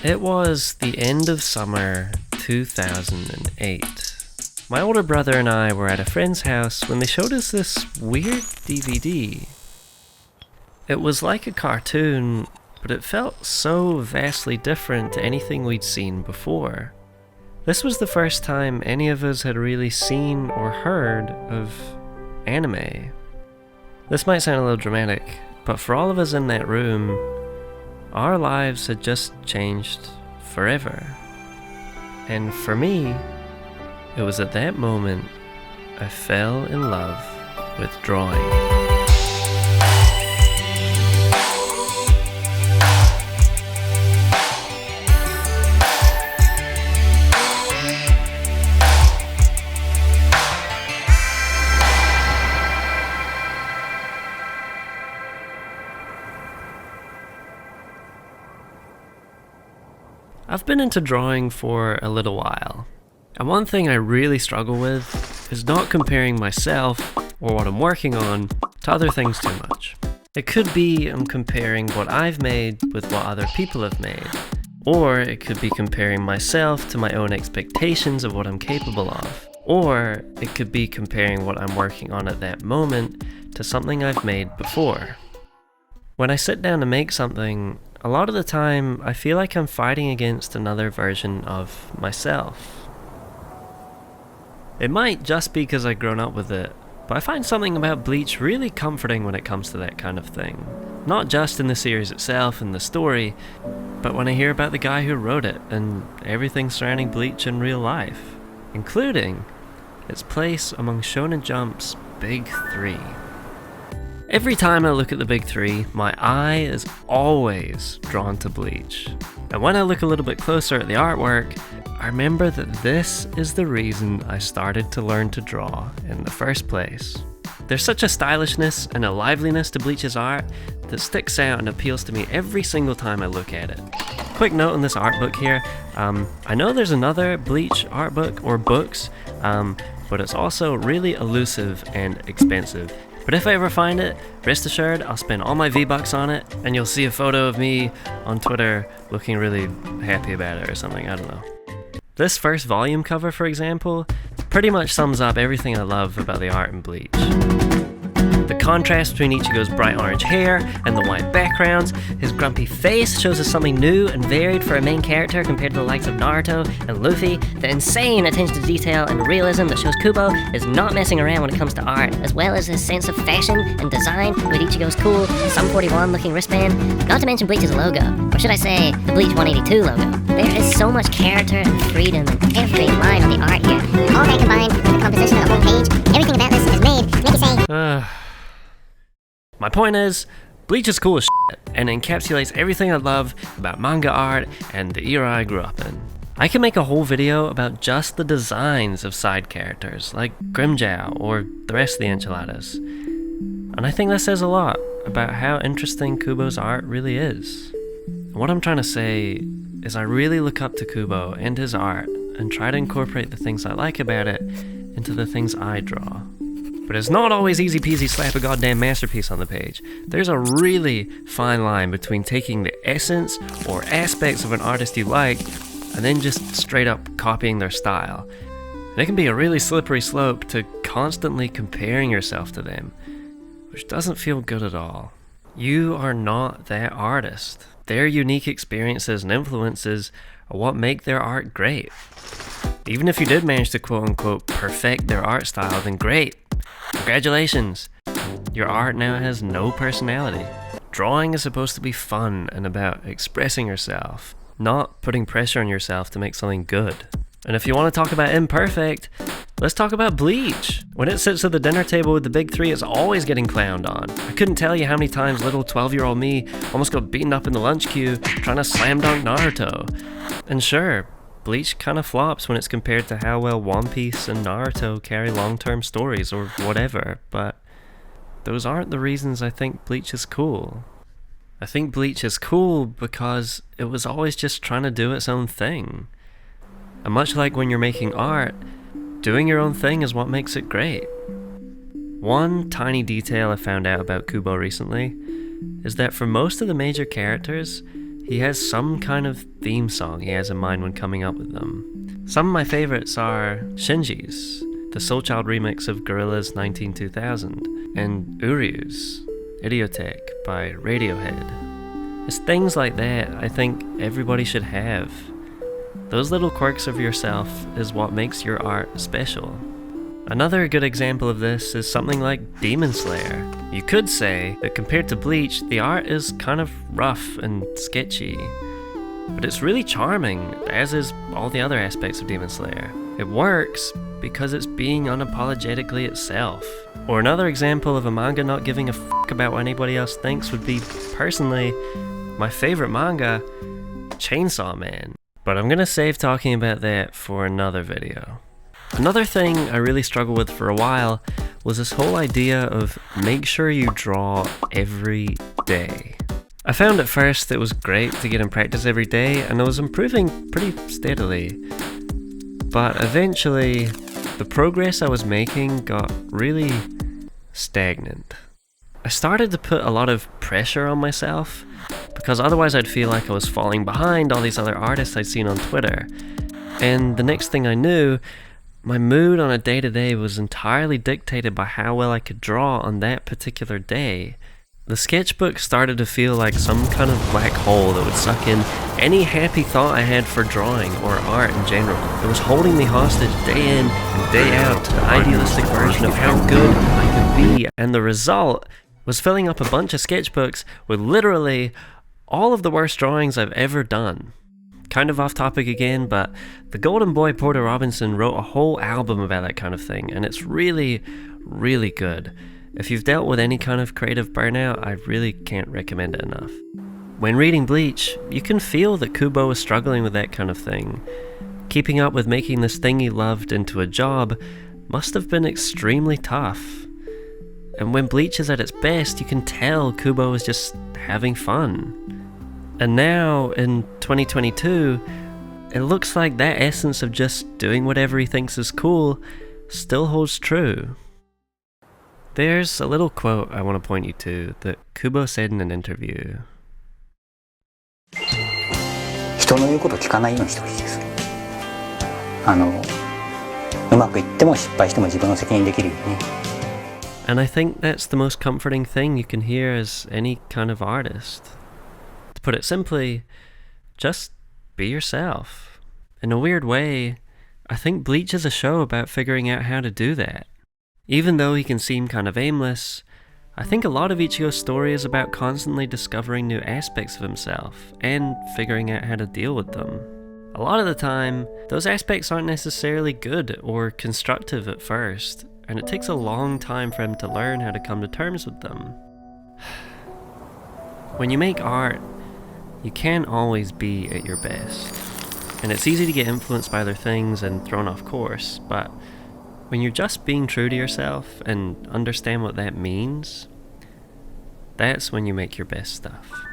It was the end of summer 2008. My older brother and I were at a friend's house when they showed us this weird DVD. It was like a cartoon, but it felt so vastly different to anything we'd seen before. This was the first time any of us had really seen or heard of anime. This might sound a little dramatic, but for all of us in that room, our lives had just changed forever. And for me, it was at that moment I fell in love with drawing. I've been into drawing for a little while, and one thing I really struggle with is not comparing myself or what I'm working on to other things too much. It could be I'm comparing what I've made with what other people have made, or it could be comparing myself to my own expectations of what I'm capable of, or it could be comparing what I'm working on at that moment to something I've made before. When I sit down to make something, a lot of the time, I feel like I'm fighting against another version of myself. It might just be because I've grown up with it, but I find something about Bleach really comforting when it comes to that kind of thing. Not just in the series itself and the story, but when I hear about the guy who wrote it and everything surrounding Bleach in real life, including its place among Shonen Jump's Big Three. Every time I look at the Big Three, my eye is always drawn to Bleach. And when I look a little bit closer at the artwork, I remember that this is the reason I started to learn to draw in the first place. There's such a stylishness and a liveliness to Bleach's art that sticks out and appeals to me every single time I look at it. Quick note on this art book here, I know there's another Bleach art book or books, but it's also really elusive and expensive. But if I ever find it, rest assured I'll spend all my V-Bucks on it, and you'll see a photo of me on Twitter looking really happy about it or something, I don't know. This first volume cover, for example, pretty much sums up everything I love about the art in Bleach. The contrast between Ichigo's bright orange hair and the white backgrounds, his grumpy face shows us something new and varied for a main character compared to the likes of Naruto and Luffy, the insane attention to detail and realism that shows Kubo is not messing around when it comes to art, as well as his sense of fashion and design with Ichigo's cool Sum 41 looking wristband, not to mention Bleach's logo, or should I say, the Bleach 182 logo. There is so much character and freedom in every line of the art here. All that combined with the composition of the whole page, everything about this is made, make you say... My point is, Bleach is cool as shit, and encapsulates everything I love about manga art and the era I grew up in. I can make a whole video about just the designs of side characters, like Grimmjow or the rest of the enchiladas. And I think that says a lot about how interesting Kubo's art really is. What I'm trying to say is I really look up to Kubo and his art, and try to incorporate the things I like about it into the things I draw. But it's not always easy peasy slap a goddamn masterpiece on the page. There's a really fine line between taking the essence or aspects of an artist you like and then just straight up copying their style. And it can be a really slippery slope to constantly comparing yourself to them, which doesn't feel good at all. You are not that artist. Their unique experiences and influences are what make their art great. Even if you did manage to quote-unquote perfect their art style, then great. Congratulations! Your art now has no personality. Drawing is supposed to be fun and about expressing yourself, not putting pressure on yourself to make something good. And if you want to talk about imperfect, let's talk about Bleach. When it sits at the dinner table with the Big Three, it's always getting clowned on. I couldn't tell you how many times little 12-year-old me almost got beaten up in the lunch queue trying to slam dunk Naruto. And sure, Bleach kind of flops when it's compared to how well One Piece and Naruto carry long-term stories or whatever, but those aren't the reasons I think Bleach is cool. I think Bleach is cool because it was always just trying to do its own thing. And much like when you're making art, doing your own thing is what makes it great. One tiny detail I found out about Kubo recently is that for most of the major characters, he has some kind of theme song he has in mind when coming up with them. Some of my favorites are Shinji's, the Soulchild remix of Gorilla's 192000, and Uryu's, Idiotech by Radiohead. It's things like that I think everybody should have. Those little quirks of yourself is what makes your art special. Another good example of this is something like Demon Slayer. You could say that compared to Bleach, the art is kind of rough and sketchy, but it's really charming, as is all the other aspects of Demon Slayer. It works because it's being unapologetically itself. Or another example of a manga not giving a fuck about what anybody else thinks would be, personally, my favorite manga, Chainsaw Man. But I'm gonna save talking about that for another video. Another thing I really struggled with for a while was this whole idea of make sure you draw every day. I found at first it was great to get in practice every day, and I was improving pretty steadily. But eventually, the progress I was making got really stagnant. I started to put a lot of pressure on myself, because otherwise I'd feel like I was falling behind all these other artists I'd seen on Twitter. And the next thing I knew, my mood on a day-to-day was entirely dictated by how well I could draw on that particular day. The sketchbook started to feel like some kind of black hole that would suck in any happy thought I had for drawing or art in general. It was holding me hostage day in and day out to the idealistic version of how good I could be, and the result was filling up a bunch of sketchbooks with literally all of the worst drawings I've ever done. Kind of off topic again, but the Golden Boy Porter Robinson wrote a whole album about that kind of thing, and it's really, really good. If you've dealt with any kind of creative burnout, I really can't recommend it enough. When reading Bleach, you can feel that Kubo was struggling with that kind of thing. Keeping up with making this thing he loved into a job must have been extremely tough. And when Bleach is at its best, you can tell Kubo was just having fun. And now, in 2022, it looks like that essence of just doing whatever he thinks is cool still holds true. There's a little quote I want to point you to that Kubo said in an interview. 人の言うことを聞かないようにしてほしいです。うまくいっても失敗しても自分の責任できるように。 And I think that's the most comforting thing you can hear as any kind of artist. To put it simply, just be yourself. In a weird way, I think Bleach is a show about figuring out how to do that. Even though he can seem kind of aimless, I think a lot of Ichigo's story is about constantly discovering new aspects of himself and figuring out how to deal with them. A lot of the time, those aspects aren't necessarily good or constructive at first, and it takes a long time for him to learn how to come to terms with them. When you make art, you can't always be at your best, and it's easy to get influenced by other things and thrown off course, but when you're just being true to yourself and understand what that means, that's when you make your best stuff.